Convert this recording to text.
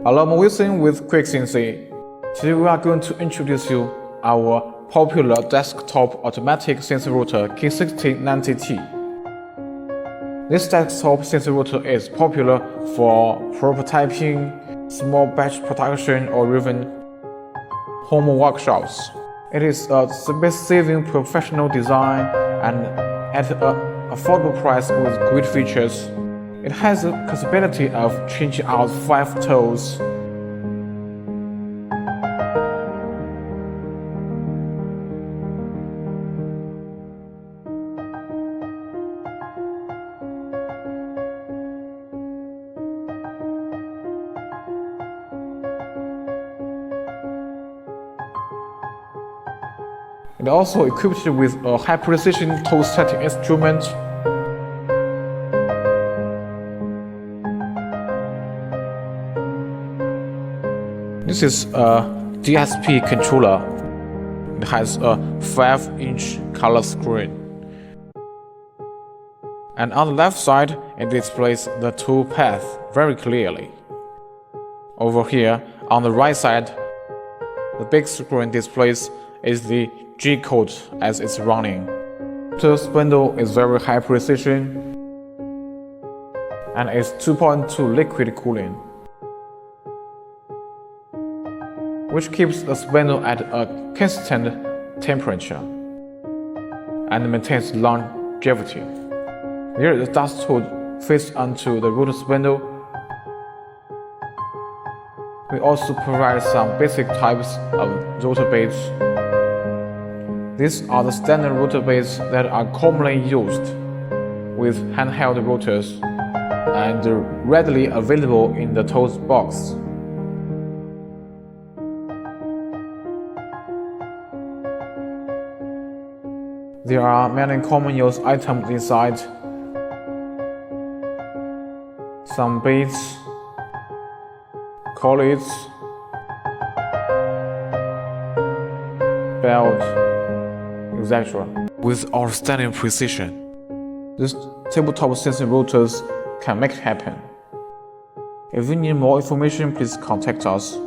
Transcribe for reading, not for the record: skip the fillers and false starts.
Hello, I'm Wilson with Quick CNC. Today we are going to introduce you our popular desktop automatic CNC router K6090T. This desktop CNC router is popular for prototyping, small batch production, or even home workshops. It is a space-saving professional design and at an affordable price with great features. It has the possibility of changing out 5 tools. It also equipped with a high-precision tool setting instrument. This is a DSP controller. It has a 5-inch color screen. And on the left side, it displays the tool path very clearly. Over here, on the right side, the big screen displays is the G code as it's running. The spindle is very high precision and is 2.2 liquid cooling, which keeps the spindle at a constant temperature and maintains longevity. Here the dust hood fits onto the rotor spindle. We also provide some basic types of rotor blades. These are the standard rotor blades that are commonly used with handheld rotors and readily available in the tools box. There are many common use items inside. Some beads, collets, belt, etc. With outstanding precision, these tabletop CNC rotors can make it happen. If you need more information, please contact us.